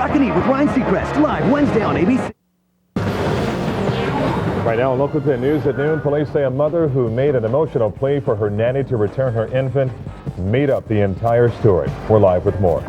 Rockin' Eve with Ryan Seacrest, live Wednesday on ABC. Right now, Local 10 News at noon, police say a mother who made an emotional plea for her nanny to return her infant made up the entire story. We're live with more.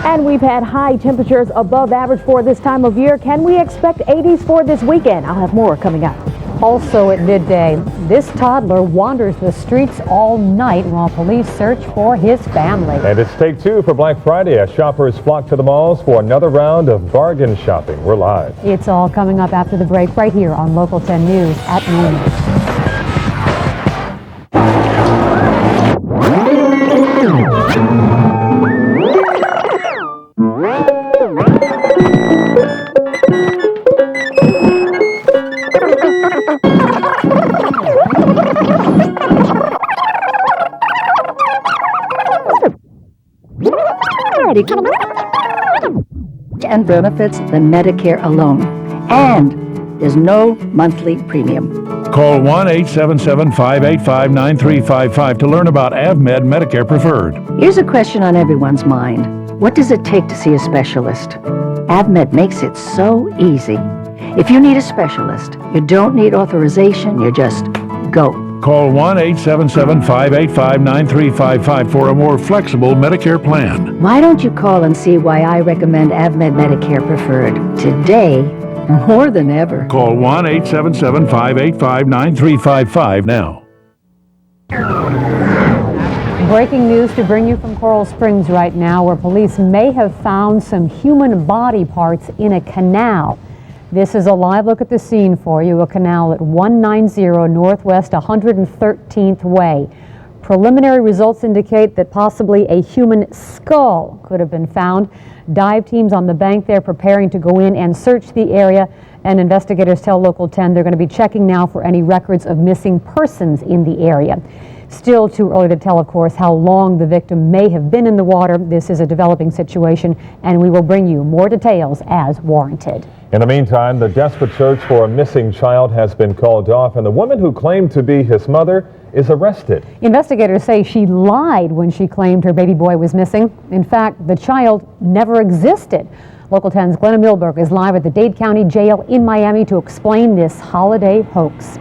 And we've had high temperatures above average for this time of year. Can we expect 80s for this weekend? I'll have more coming up. Also at midday, this toddler wanders the streets all night while police search for his family. And it's take two for Black Friday as shoppers flock to the malls for another round of bargain shopping. We're live. It's all coming up after the break right here on Local 10 News at noon. And benefits than Medicare alone. And there's no monthly premium. Call 1-877-585-9355 to learn about AvMed Medicare Preferred. Here's a question on everyone's mind. What does it take to see a specialist? AvMed makes it so easy. If you need a specialist, you don't need authorization, you just go. Call 1-877-585-9355 for a more flexible Medicare plan. Why don't you call and see why I recommend AvMed Medicare Preferred today more than ever? Call 1-877-585-9355 now. Breaking news to bring you from Coral Springs right now, where police may have found some human body parts in a canal. This is a live look at the scene for you, a canal at 190 Northwest 113th Way. Preliminary results indicate that possibly a human skull could have been found. Dive teams on the bank there preparing to go in and search the area, and investigators tell Local 10 they're going to be checking now for any records of missing persons in the area. Still too early to tell, of course, how long the victim may have been in the water. This is a developing situation, and we will bring you more details as warranted. In the meantime, the desperate search for a missing child has been called off, and the woman who claimed to be his mother is arrested. Investigators say she lied when she claimed her baby boy was missing. In fact, the child never existed. Local 10's Glenna Milberg is live at the Dade County Jail in Miami to explain this holiday hoax.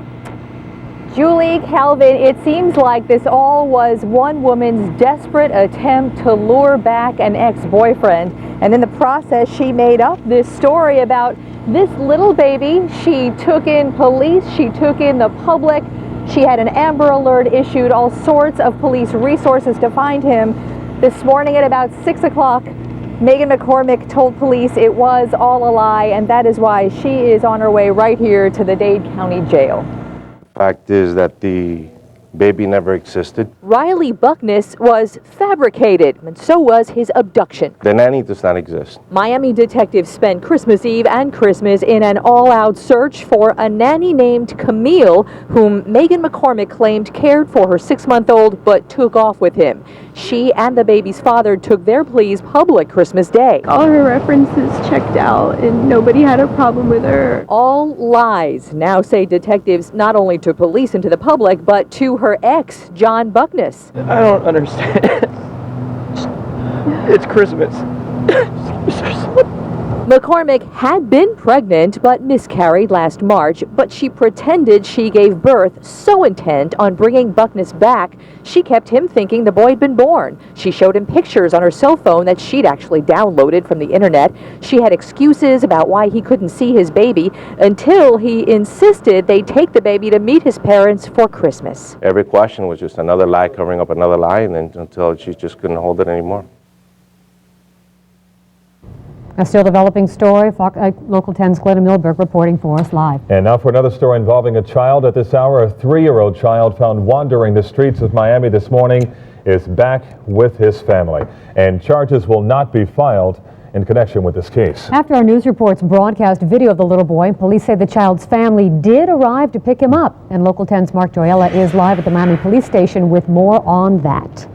Julie, Calvin, it seems like this all was one woman's desperate attempt to lure back an ex-boyfriend. And in the process, she made up this story about this little baby. She took in police, she took in the public. She had an Amber Alert issued, all sorts of police resources to find him. This morning at about 6 o'clock, Megan McCormick told police it was all a lie, and that is why she is on her way right here to the Dade County Jail. Fact is that the baby never existed. Riley Buckness was fabricated, and so was his abduction. The nanny does not exist. Miami detectives spent Christmas Eve and Christmas in an all-out search for a nanny named Camille, whom Megan McCormick claimed cared for her 6-month-old but took off with him. She and the baby's father took their pleas public Christmas Day. All her references checked out and nobody had a problem with her. All lies, now say detectives, not only to police and to the public, but to her ex, John Buckness. I don't understand. It's Christmas. McCormick had been pregnant but miscarried last March, but she pretended she gave birth, so intent on bringing Buckness back, she kept him thinking the boy had been born. She showed him pictures on her cell phone that she'd actually downloaded from the internet. She had excuses about why he couldn't see his baby until he insisted they take the baby to meet his parents for Christmas. Every question was just another lie covering up another lie, and then until she just couldn't hold it anymore. A still developing story. Local 10's Glenna Milberg reporting for us live. And now for another story involving a child. At this hour, a 3-year-old child found wandering the streets of Miami this morning is back with his family. And charges will not be filed in connection with this case. After our news reports broadcast video of the little boy, police say the child's family did arrive to pick him up. And Local 10's Mark Joella is live at the Miami Police Station with more on that.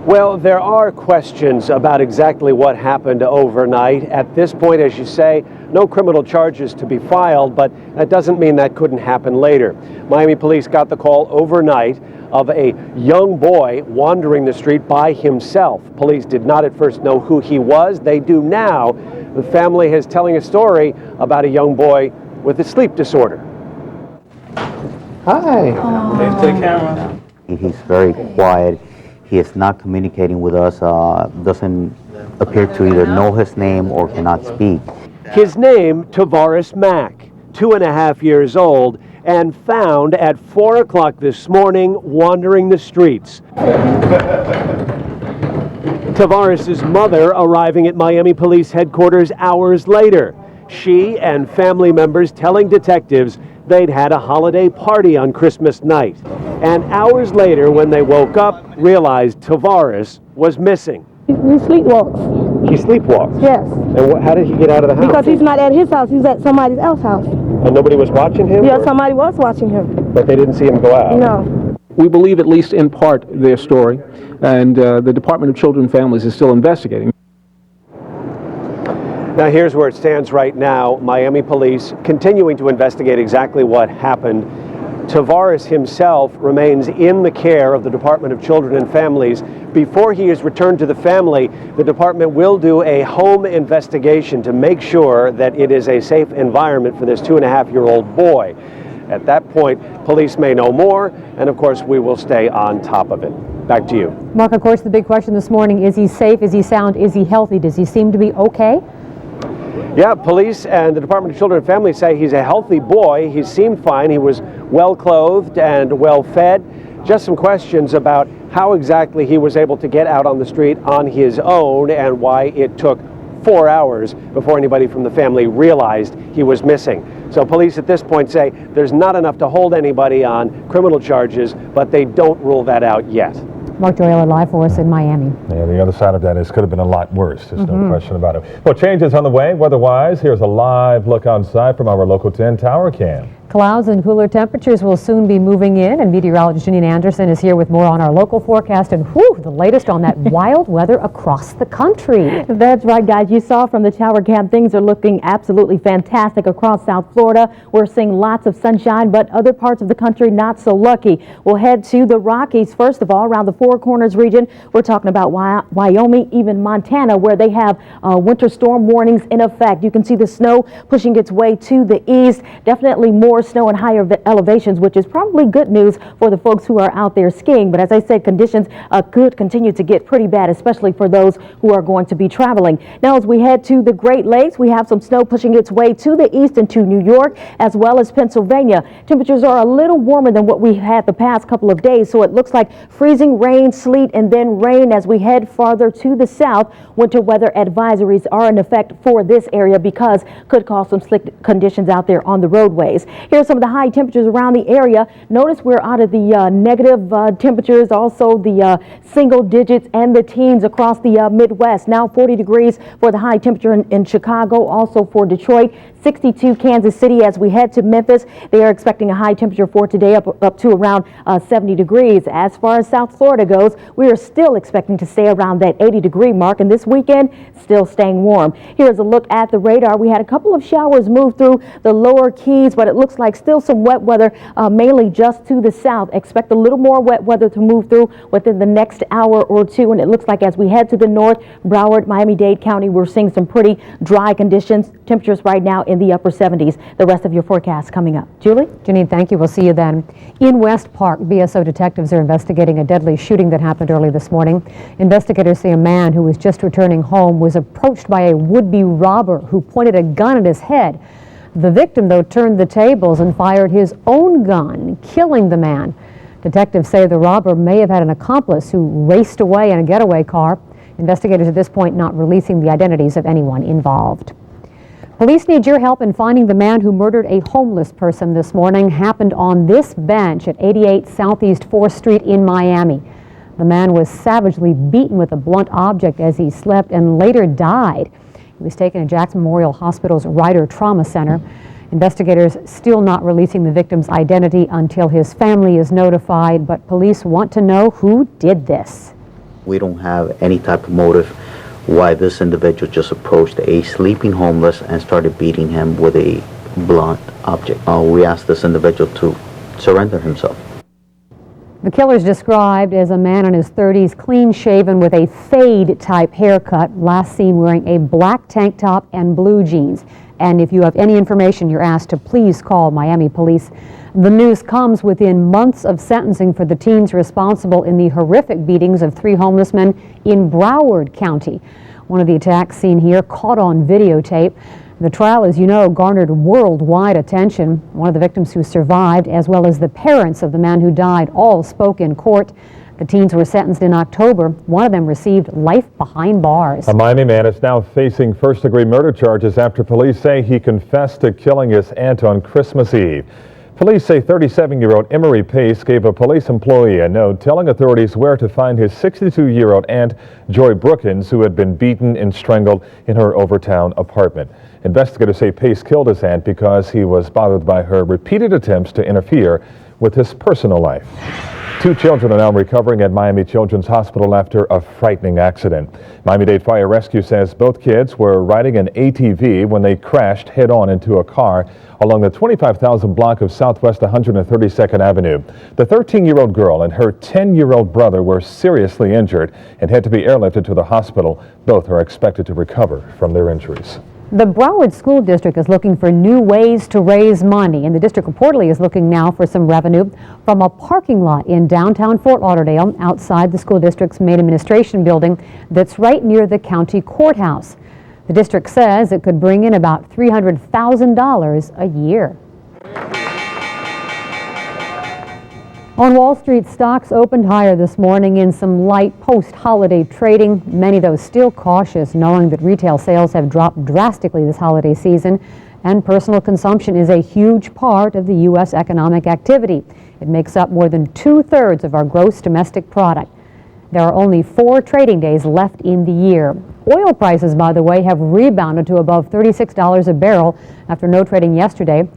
Well, there are questions about exactly what happened overnight. At this point, as you say, no criminal charges to be filed, but that doesn't mean that couldn't happen later. Miami police got the call overnight of a young boy wandering the street by himself. Police did not at first know who he was. They do now. The family is telling a story about a young boy with a sleep disorder. Hi. To the camera. He's very quiet. He is not communicating with us, doesn't appear to either know his name or cannot speak. His name, Tavares Mack, 2.5 years old, and found at 4 o'clock this morning wandering the streets. Tavares' mother arriving at Miami Police Headquarters hours later. She and family members telling detectives they'd had a holiday party on Christmas night. And hours later, when they woke up, realized Tavares was missing. He sleepwalks. He sleepwalks? Yes. And how did he get out of the house? Because he's not at his house, he's at somebody else's house. And nobody was watching him? Yeah, somebody was watching him. But they didn't see him go out? No. We believe at least in part their story, and the Department of Children and Families is still investigating. Now here's where it stands right now. Miami police continuing to investigate exactly what happened. Tavares himself remains in the care of the Department of Children and Families. Before he is returned to the family, the department will do a home investigation to make sure that it is a safe environment for this 2.5-year-old boy. At that point, police may know more, and of course we will stay on top of it. Back to you. Mark, of course, the big question this morning, is he safe? Is he sound? Is he healthy? Does he seem to be okay? Yeah, police and the Department of Children and Families say he's a healthy boy. He seemed fine. He was well clothed and well fed. Just some questions about how exactly he was able to get out on the street on his own and why it took 4 hours before anybody from the family realized he was missing. So police at this point say there's not enough to hold anybody on criminal charges, but they don't rule that out yet. Mark Doyle live for us in Miami. Yeah, the other side of that is could have been a lot worse. There's no question about it. Well, changes on the way. Weather-wise, here's a live look outside from our local 10 tower cam. Clouds and cooler temperatures will soon be moving in, and meteorologist Janine Anderson is here with more on our local forecast and the latest on that wild weather across the country. That's right, guys. You saw from the tower cam, things are looking absolutely fantastic across South Florida. We're seeing lots of sunshine, but other parts of the country not so lucky. We'll head to the Rockies, first of all, around the Four Corners region. We're talking about Wyoming, even Montana, where they have winter storm warnings in effect. You can see the snow pushing its way to the east. Definitely more snow and higher elevations, which is probably good news for the folks who are out there skiing. But as I said, conditions could continue to get pretty bad, especially for those who are going to be traveling. Now, as we head to the Great Lakes, we have some snow pushing its way to the east into New York, as well as Pennsylvania. Temperatures are a little warmer than what we had the past couple of days, so it looks like freezing rain, sleet, and then rain as we head farther to the south. Winter weather advisories are in effect for this area because could cause some slick conditions out there on the roadways. Here's some of the high temperatures around the area. Notice we're out of the negative temperatures, also the single digits and the teens across the Midwest. Now 40 degrees for the high temperature in Chicago, also for Detroit, 62 Kansas City. As we head to Memphis, they are expecting a high temperature for today up to around 70 degrees. As far as South Florida goes, we are still expecting to stay around that 80-degree mark, and this weekend still staying warm. Here's a look at the radar. We had a couple of showers move through the lower Keys, but it looks like still some wet weather, mainly just to the south. Expect a little more wet weather to move through within the next hour or two, and it looks like as we head to the north, Broward, Miami-Dade County, we're seeing some pretty dry conditions. Temperatures right now in the upper 70s. The rest of your forecast coming up. Julie? Janine, thank you. We'll see you then. In West Park, BSO detectives are investigating a deadly shooting that happened early this morning. Investigators say a man who was just returning home was approached by a would-be robber who pointed a gun at his head. The victim, though, turned the tables and fired his own gun, killing the man. Detectives say the robber may have had an accomplice who raced away in a getaway car. Investigators at this point not releasing the identities of anyone involved. Police need your help in finding the man who murdered a homeless person this morning. Happened on this bench at 88 Southeast 4th Street in Miami. The man was savagely beaten with a blunt object as he slept and later died. He was taken to Jackson Memorial Hospital's Ryder Trauma Center. Investigators still not releasing the victim's identity until his family is notified, but police want to know who did this. We don't have any type of motive why this individual just approached a sleeping homeless and started beating him with a blunt object. We asked this individual to surrender himself. The killer is described as a man in his 30s, clean-shaven with a fade-type haircut, last seen wearing a black tank top and blue jeans. And if you have any information, you're asked to please call Miami police. The news comes within months of sentencing for the teens responsible in the horrific beatings of 3 homeless men in Broward County. One of the attacks seen here caught on videotape. The trial, as you know, garnered worldwide attention. One of the victims who survived, as well as the parents of the man who died, all spoke in court. The teens were sentenced in October. One of them received life behind bars. A Miami man is now facing first-degree murder charges after police say he confessed to killing his aunt on Christmas Eve. Police say 37-year-old Emery Pace gave a police employee a note telling authorities where to find his 62-year-old aunt, Joy Brookins, who had been beaten and strangled in her Overtown apartment. Investigators say Pace killed his aunt because he was bothered by her repeated attempts to interfere with his personal life. 2 children are now recovering at Miami Children's Hospital after a frightening accident. Miami-Dade Fire Rescue says both kids were riding an ATV when they crashed head-on into a car along the 25,000 block of Southwest 132nd Avenue. The 13-year-old girl and her 10-year-old brother were seriously injured and had to be airlifted to the hospital. Both are expected to recover from their injuries. The Broward School District is looking for new ways to raise money, and the district reportedly is looking now for some revenue from a parking lot in downtown Fort Lauderdale outside the school district's main administration building that's right near the county courthouse. The district says it could bring in about $300,000 a year. On Wall Street, stocks opened higher this morning in some light post-holiday trading. Many, though, still cautious, knowing that retail sales have dropped drastically this holiday season, and personal consumption is a huge part of the U.S. economic activity. It makes up more than 2/3 of our gross domestic product. There are only 4 trading days left in the year. Oil prices, by the way, have rebounded to above $36 a barrel after no trading yesterday.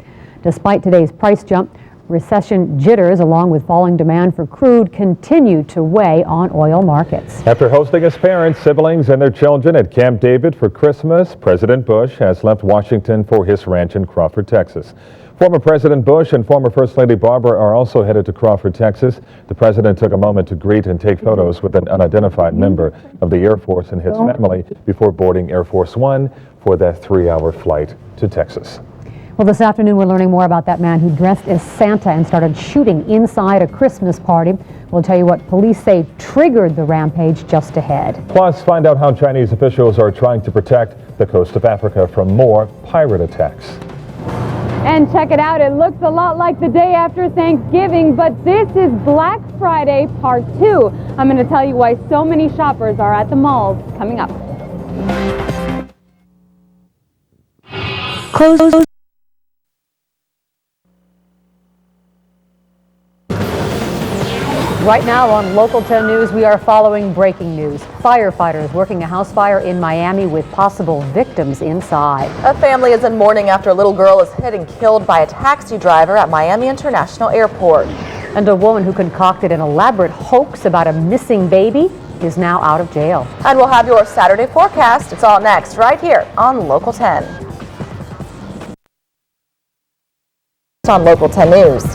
Despite today's price jump, recession jitters, along with falling demand for crude, continue to weigh on oil markets. After hosting his parents, siblings, and their children at Camp David for Christmas, President Bush has left Washington for his ranch in Crawford, Texas. Former President Bush and former First Lady Barbara are also headed to Crawford, Texas. The president took a moment to greet and take photos with an unidentified member of the Air Force and his family before boarding Air Force One for that 3-hour flight to Texas. Well, this afternoon we're learning more about that man who dressed as Santa and started shooting inside a Christmas party. We'll tell you what police say triggered the rampage just ahead. Plus, find out how Chinese officials are trying to protect the coast of Africa from more pirate attacks. And check it out, it looks a lot like the day after Thanksgiving, but this is Black Friday Part 2. I'm going to tell you why so many shoppers are at the malls coming up. Close. Right now on Local 10 News, we are following breaking news. Firefighters working a house fire in Miami with possible victims inside. A family is in mourning after a little girl is hit and killed by a taxi driver at Miami International Airport. And a woman who concocted an elaborate hoax about a missing baby is now out of jail. And we'll have your Saturday forecast. It's all next right here on Local 10. On Local 10 News.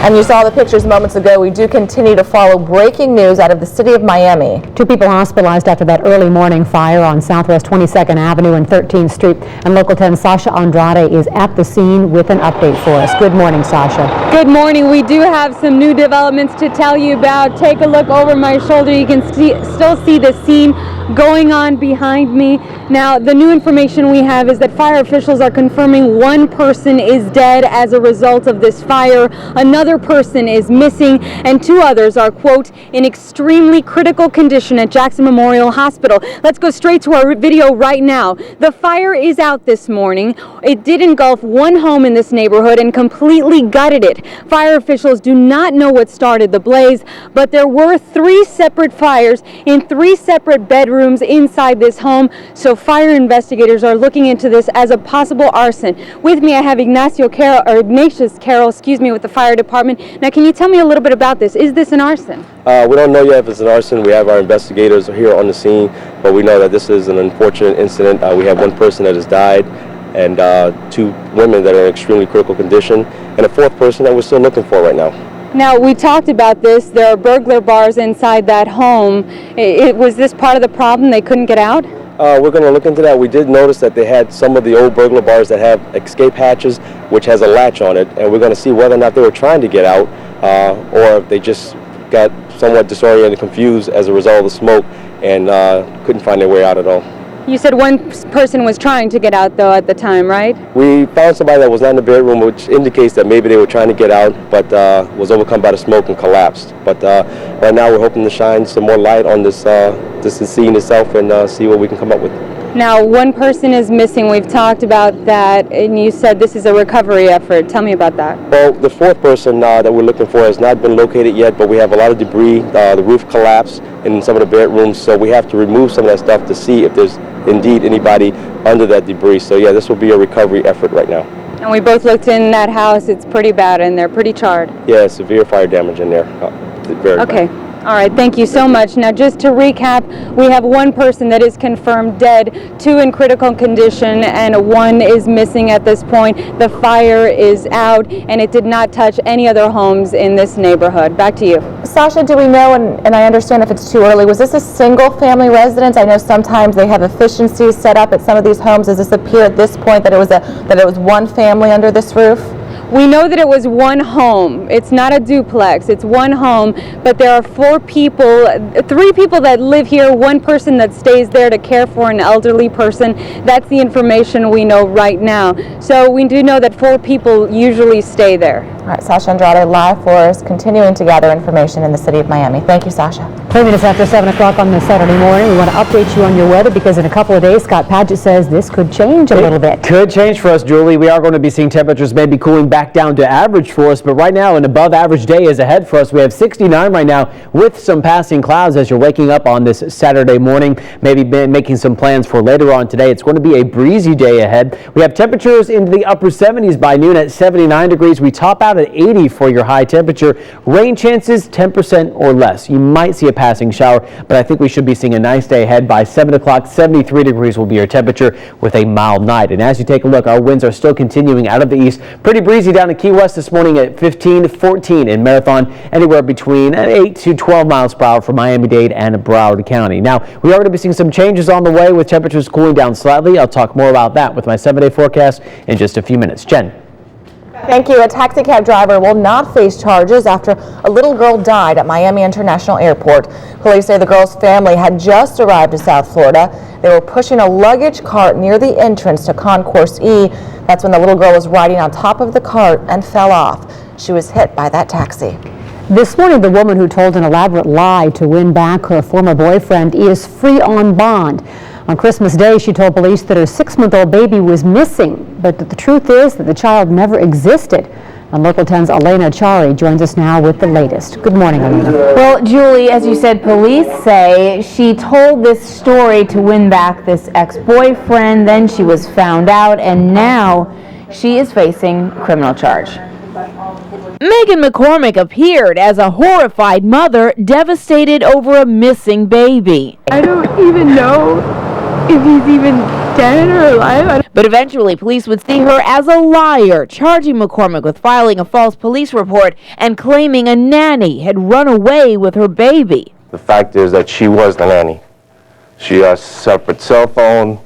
And you saw the pictures moments ago. We do continue to follow breaking news out of the city of Miami. 2 people hospitalized after that early morning fire on Southwest 22nd Avenue and 13th Street. And Local 10 Sasha Andrade is at the scene with an update for us. Good morning, Sasha. Good morning. We do have some new developments to tell you about. Take a look over my shoulder. You can still see the scene going on behind me. Now, the new information we have is that fire officials are confirming 1 person is dead as a result of this fire. Another person is missing, and 2 others are, quote, in extremely critical condition at Jackson Memorial Hospital. Let's go straight to our video right now. The fire is out this morning. It did engulf 1 home in this neighborhood and completely gutted it. Fire officials do not know what started the blaze, but there were 3 separate fires in 3 separate bedrooms inside this home, so fire investigators are looking into this as a possible arson. With me, I have Ignatius Carroll, with the fire department. department. Now, can you tell me a little bit about this? Is this an arson? We don't know yet if it's an arson. We have our investigators here on the scene, but we know that this is an unfortunate incident. We have one person that has died and 2 women that are in extremely critical condition, and a 4th person that we're still looking for right now. Now, we talked about this. There are burglar bars inside that home. Was this part of the problem? They couldn't get out? We're going to look into that. We did notice that they had some of the old burglar bars that have escape hatches, which has a latch on it, and we're going to see whether or not they were trying to get out or if they just got somewhat disoriented and confused as a result of the smoke and couldn't find their way out at all. You said one person was trying to get out, though, at the time, right? We found somebody that was not in the bedroom, which indicates that maybe they were trying to get out, but was overcome by the smoke and collapsed. But right now we're hoping to shine some more light on this scene itself and see what we can come up with. Now, one person is missing. We've talked about that, and you said this is a recovery effort. Tell me about that. Well, the 4th person that we're looking for has not been located yet, but we have a lot of debris. The roof collapsed in some of the bedrooms, so we have to remove some of that stuff to see if there's indeed anybody under that debris. So yeah, this will be a recovery effort right now. And we both looked in that house. It's pretty bad in there, pretty charred. Yeah, severe fire damage in there. Very okay. bad. All right, thank you so much. Now, just to recap, we have one person that is confirmed dead, 2 in critical condition, and 1 is missing at this point. The fire is out, and it did not touch any other homes in this neighborhood. Back to you. Sasha, do we know, and I understand if it's too early, was this a single family residence? I know sometimes they have efficiencies set up at some of these homes. Does this appear at this point that it was one family under this roof? We know that it was one home. It's not a duplex. It's one home, but there are 3 people that live here, 1 person that stays there to care for an elderly person. That's the information we know right now. So we do know that 4 people usually stay there. All right, Sasha Andrade live for us, continuing to gather information in the city of Miami. Thank you, Sasha. 3 minutes after 7 o'clock on this Saturday morning, we want to update you on your weather because in a couple of days, Scott Padgett says this could change a little bit. Could change for us, Julie. We are going to be seeing temperatures maybe cooling back down to average for us, but right now an above average day is ahead for us. We have 69 right now with some passing clouds as you're waking up on this Saturday morning, maybe making some plans for later on today. It's going to be a breezy day ahead. We have temperatures into the upper 70s by noon at 79 degrees. We top out at 80 for your high temperature. Rain chances 10% or less. You might see a passing shower, but I think we should be seeing a nice day ahead. By 7 o'clock, 73 degrees will be your temperature with a mild night. And as you take a look, our winds are still continuing out of the east. Pretty breezy down in Key West this morning at 15 to 14 in Marathon, anywhere between 8 to 12 miles per hour for Miami-Dade and Broward County. Now, we are going to be seeing some changes on the way with temperatures cooling down slightly. I'll talk more about that with my 7-day forecast in just a few minutes. Jen. Thank you. A taxi cab driver will not face charges after a little girl died at Miami International Airport. Police say the girl's family had just arrived to South Florida. They were pushing a luggage cart near the entrance to Concourse E. That's when the little girl was riding on top of the cart and fell off. She was hit by that taxi. This morning, the woman who told an elaborate lie to win back her former boyfriend is free on bond. On Christmas Day, she told police that her 6-month-old baby was missing, but the truth is that the child never existed. And Local 10's Elena Chari joins us now with the latest. Good morning, Elena. Well, Julie, as you said, police say she told this story to win back this ex-boyfriend, then she was found out, and now she is facing a criminal charge. Megan McCormick appeared as a horrified mother devastated over a missing baby. I don't even know if he's even dead or alive. But eventually, police would see her as a liar, charging McCormick with filing a false police report and claiming a nanny had run away with her baby. The fact is that she was the nanny. She has a separate cell phone,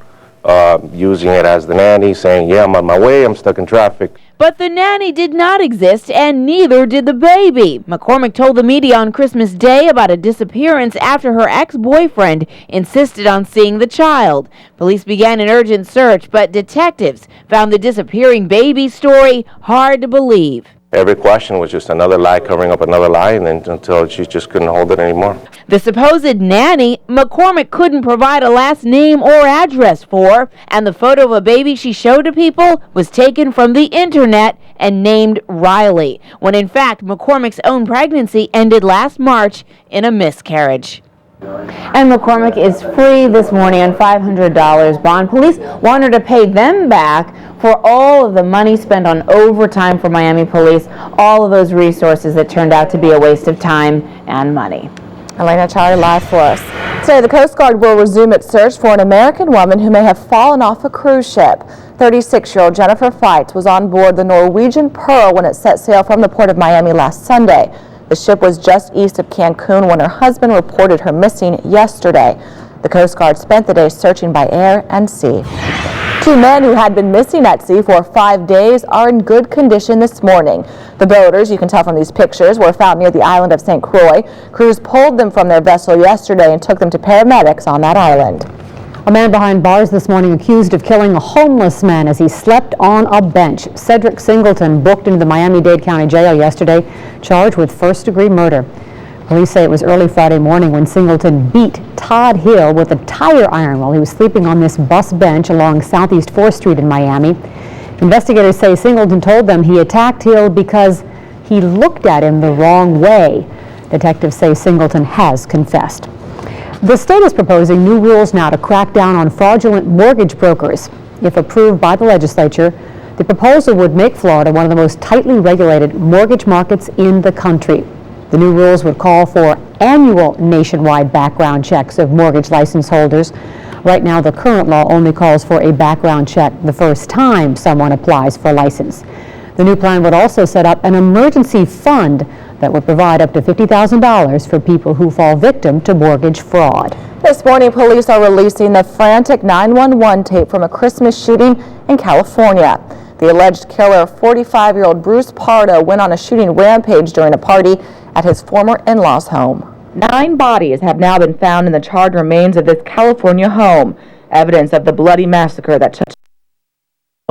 using it as the nanny, saying, yeah, I'm on my way, I'm stuck in traffic. But the nanny did not exist, and neither did the baby. McCormick told the media on Christmas Day about a disappearance after her ex-boyfriend insisted on seeing the child. Police began an urgent search, but detectives found the disappearing baby story hard to believe. Every question was just another lie covering up another lie, and then until she just couldn't hold it anymore. The supposed nanny, McCormick couldn't provide a last name or address for, and the photo of a baby she showed to people was taken from the internet and named Riley, when in fact McCormick's own pregnancy ended last March in a miscarriage. And McCormick is free this morning on $500 bond. Police want her to pay them back for all of the money spent on overtime for Miami police, all of those resources that turned out to be a waste of time and money. Elena Charlie live for us. Today, the Coast Guard will resume its search for an American woman who may have fallen off a cruise ship. 36-year-old Jennifer Feitz was on board the Norwegian Pearl when it set sail from the port of Miami last Sunday. The ship was just east of Cancun when her husband reported her missing yesterday. The Coast Guard spent the day searching by air and sea. 2 men who had been missing at sea for 5 days are in good condition this morning. The boaters, you can tell from these pictures, were found near the island of St. Croix. Crews pulled them from their vessel yesterday and took them to paramedics on that island. A man behind bars this morning accused of killing a homeless man as he slept on a bench. Cedric Singleton booked into the Miami-Dade County Jail yesterday, charged with first-degree murder. Police say it was early Friday morning when Singleton beat Todd Hill with a tire iron while he was sleeping on this bus bench along Southeast 4th Street in Miami. Investigators say Singleton told them he attacked Hill because he looked at him the wrong way. Detectives say Singleton has confessed. The state is proposing new rules now to crack down on fraudulent mortgage brokers. If approved by the legislature, the proposal would make Florida one of the most tightly regulated mortgage markets in the country. The new rules would call for annual nationwide background checks of mortgage license holders. Right now, the current law only calls for a background check the first time someone applies for a license. The new plan would also set up an emergency fund that would provide up to $50,000 for people who fall victim to mortgage fraud. This morning, police are releasing the frantic 911 tape from a Christmas shooting in California. The alleged killer, 45-year-old Bruce Pardo, went on a shooting rampage during a party at his former in-laws' home. 9 bodies have now been found in the charred remains of this California home, evidence of the bloody massacre that took.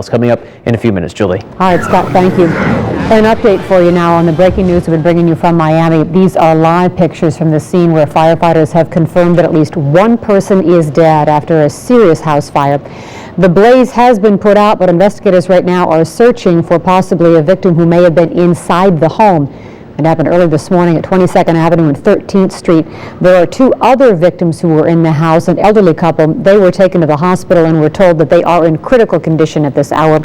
Coming up in a few minutes, Julie. All right, Scott, thank you. An update for you now on the breaking news we've been bringing you from Miami. These are live pictures from the scene where firefighters have confirmed that at least 1 person is dead after a serious house fire. The blaze has been put out, but investigators right now are searching for possibly a victim who may have been inside the home. It happened early this morning at 22nd Avenue and 13th Street. There are 2 other victims who were in the house, an elderly couple. They were taken to the hospital and were told that they are in critical condition at this hour.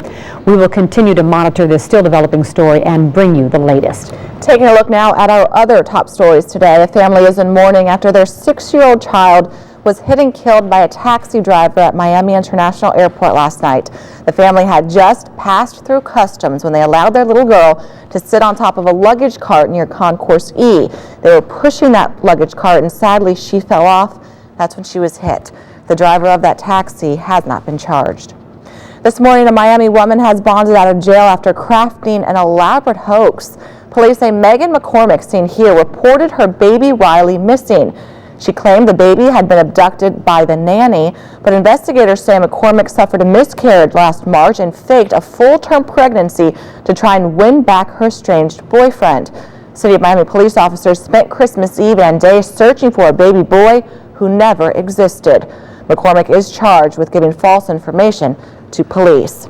We will continue to monitor this still developing story and bring you the latest. Taking a look now at our other top stories today. A family is in mourning after their 6-year-old child was hit and killed by a taxi driver at Miami International Airport last night. The family had just passed through customs when they allowed their little girl to sit on top of a luggage cart near Concourse E. They were pushing that luggage cart and sadly she fell off. That's when she was hit. The driver of that taxi has not been charged. This morning, a Miami woman has bonded out of jail after crafting an elaborate hoax. Police say Megan McCormick, seen here, reported her baby Riley missing. She claimed the baby had been abducted by the nanny, but investigators say McCormick suffered a miscarriage last March and faked a full-term pregnancy to try and win back her estranged boyfriend. City of Miami police officers spent Christmas Eve and day searching for a baby boy who never existed. McCormick is charged with giving false information to police.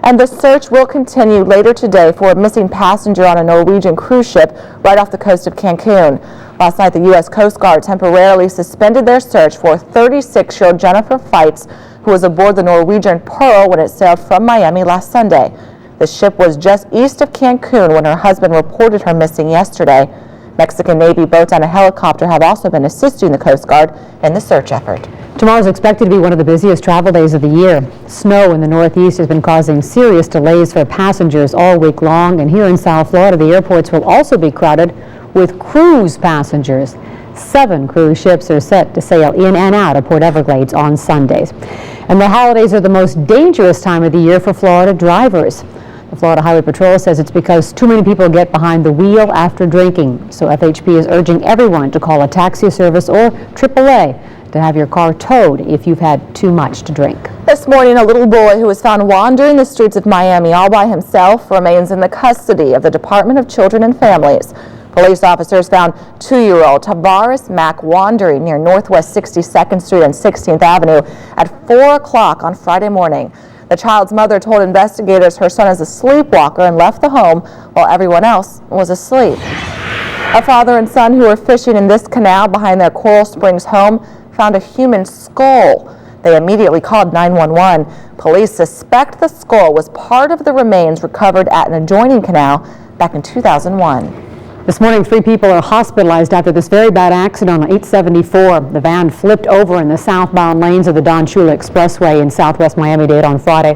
And the search will continue later today for a missing passenger on a Norwegian cruise ship right off the coast of Cancun. Last night, the U.S. Coast Guard temporarily suspended their search for 36-year-old Jennifer Feitz, who was aboard the Norwegian Pearl when it sailed from Miami last Sunday. The ship was just east of Cancun when her husband reported her missing yesterday. Mexican Navy boats and a helicopter have also been assisting the Coast Guard in the search effort. Tomorrow is expected to be one of the busiest travel days of the year. Snow in the Northeast has been causing serious delays for passengers all week long, and here in South Florida, the airports will also be crowded with cruise passengers. 7 cruise ships are set to sail in and out of Port Everglades on Sundays. And the holidays are the most dangerous time of the year for Florida drivers. The Florida Highway Patrol says it's because too many people get behind the wheel after drinking. So FHP is urging everyone to call a taxi service or AAA to have your car towed if you've had too much to drink. This morning, a little boy who was found wandering the streets of Miami all by himself remains in the custody of the Department of Children and Families. Police officers found 2-year-old Tavares Mack wandering near Northwest 62nd Street and 16th Avenue at 4 o'clock on Friday morning. The child's mother told investigators her son is a sleepwalker and left the home while everyone else was asleep. A father and son who were fishing in this canal behind their Coral Springs home found a human skull. They immediately called 911. Police suspect the skull was part of the remains recovered at an adjoining canal back in 2001. This morning, 3 people are hospitalized after this very bad accident on 874. The van flipped over in the southbound lanes of the Don Shula Expressway in southwest Miami-Dade on Friday.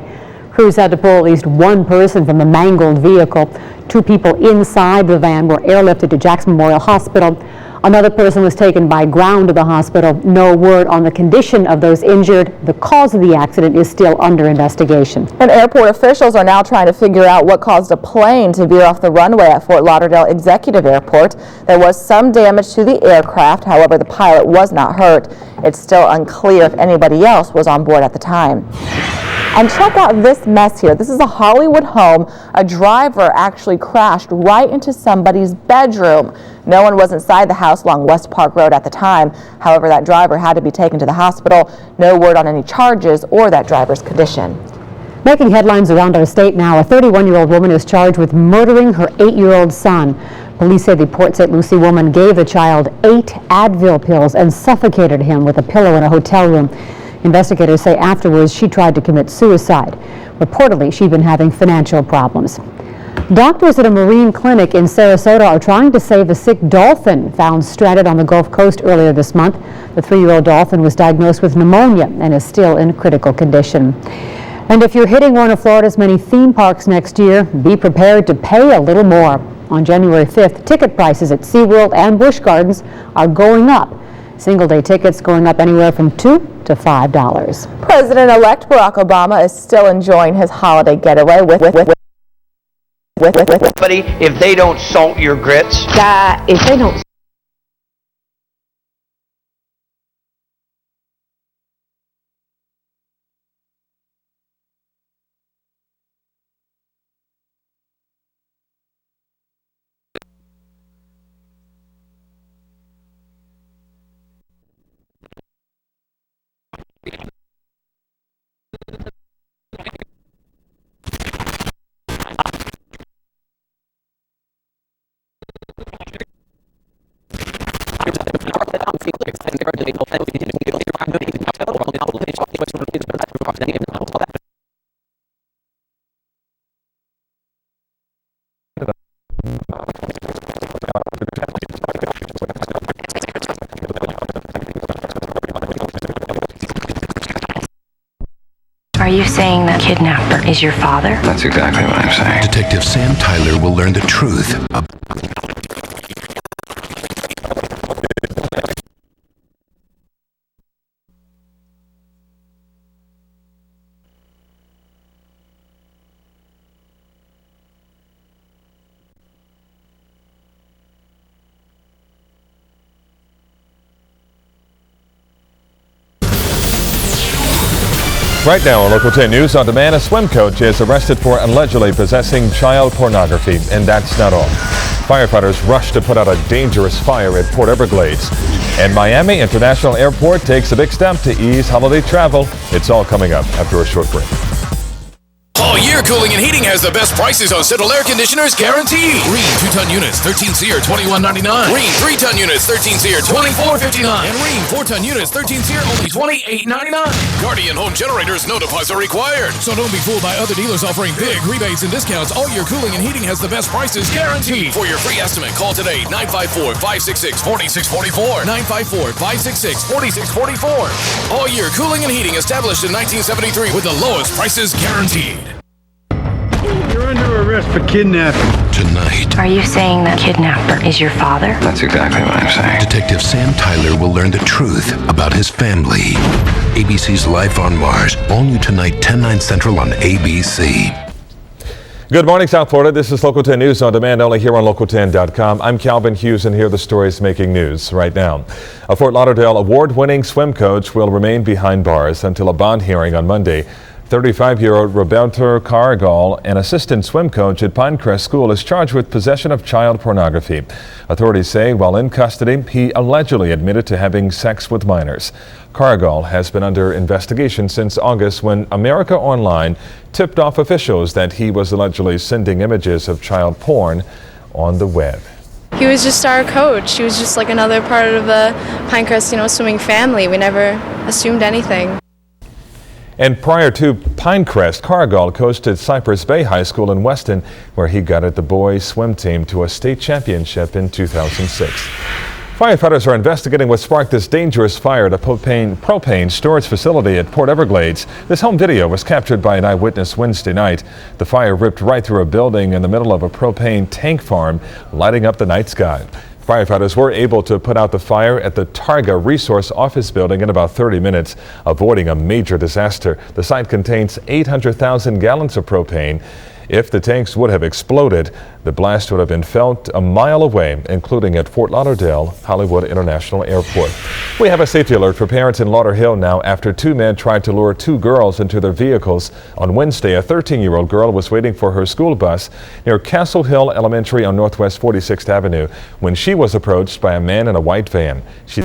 Crews had to pull at least 1 person from the mangled vehicle. 2 people inside the van were airlifted to Jackson Memorial Hospital. Another person was taken by ground to the hospital. No word on the condition of those injured. The cause of the accident is still under investigation. And airport officials are now trying to figure out what caused a plane to veer off the runway at Fort Lauderdale Executive Airport. There was some damage to the aircraft. However, the pilot was not hurt. It's still unclear if anybody else was on board at the time. And check out this mess here. This is a Hollywood home. A driver actually crashed right into somebody's bedroom. No one was inside the house along West Park Road at the time. However, that driver had to be taken to the hospital. No word on any charges or that driver's condition. Making headlines around our state now, a 31-year-old woman is charged with murdering her 8-year-old son. Police say the Port St. Lucie woman gave the child 8 Advil pills and suffocated him with a pillow in a hotel room. Investigators say afterwards she tried to commit suicide. Reportedly, she'd been having financial problems. Doctors at a marine clinic in Sarasota are trying to save a sick dolphin found stranded on the Gulf Coast earlier this month. The 3-year-old dolphin was diagnosed with pneumonia and is still in critical condition. And if you're hitting one of Florida's many theme parks next year, be prepared to pay a little more. On January 5th, ticket prices at SeaWorld and Busch Gardens are going up. Single-day tickets going up anywhere from $2 to $5. President-elect Barack Obama is still enjoying his holiday getaway with if they don't salt your grits. If they don't. Are you saying that kidnapper is your father? That's exactly what I'm saying. Detective Sam Tyler will learn the truth. Right now on Local 10 News on Demand, a swim coach is arrested for allegedly possessing child pornography, and that's not all. Firefighters rush to put out a dangerous fire at Port Everglades. And Miami International Airport takes a big step to ease holiday travel. It's all coming up after a short break. All year, Cooling and Heating has the best prices on Central Air Conditioners guaranteed. Rheem 2-ton units, 13C or $21.99. Rheem 3-ton units, 13C or $24.59. And Rheem 4-ton units, 13C or only $28.99. Guardian Home Generators, no deposit required. So don't be fooled by other dealers offering big rebates and discounts. All year, Cooling and Heating has the best prices guaranteed. For your free estimate, call today, 954-566-4644. 954-566-4644. All year, Cooling and Heating, established in 1973 with the lowest prices guaranteed. You're under arrest for kidnapping. Tonight. Are you saying that kidnapper is your father? That's exactly what I'm saying. Detective Sam Tyler will learn the truth about his family. ABC's Life on Mars. All new tonight, 10/9 Central on ABC. Good morning, South Florida. This is Local 10 News on Demand, only here on Local10.com. I'm Calvin Hughes, and here are the stories making news right now. A Fort Lauderdale award-winning swim coach will remain behind bars until a bond hearing on Monday. 35-year-old Roberto Carregal, an assistant swim coach at Pinecrest School, is charged with possession of child pornography. Authorities say while in custody, he allegedly admitted to having sex with minors. Carregal has been under investigation since August when America Online tipped off officials that he was allegedly sending images of child porn on the web. He was just our coach. He was just like another part of the Pinecrest, swimming family. We never assumed anything. And prior to Pinecrest, Cargill coached Cypress Bay High School in Weston, where he guided the boys' swim team to a state championship in 2006. Firefighters are investigating what sparked this dangerous fire at a propane storage facility at Port Everglades. This home video was captured by an eyewitness Wednesday night. The fire ripped right through a building in the middle of a propane tank farm, lighting up the night sky. Firefighters were able to put out the fire at the Targa Resource Office building in about 30 minutes, avoiding a major disaster. The site contains 800,000 gallons of propane. If the tanks would have exploded, the blast would have been felt a mile away, including at Fort Lauderdale Hollywood International Airport. We have a safety alert for parents in Lauderhill now after two men tried to lure two girls into their vehicles. On Wednesday, a 13-year-old girl was waiting for her school bus near Castle Hill Elementary on Northwest 46th Avenue when she was approached by a man in a white van. She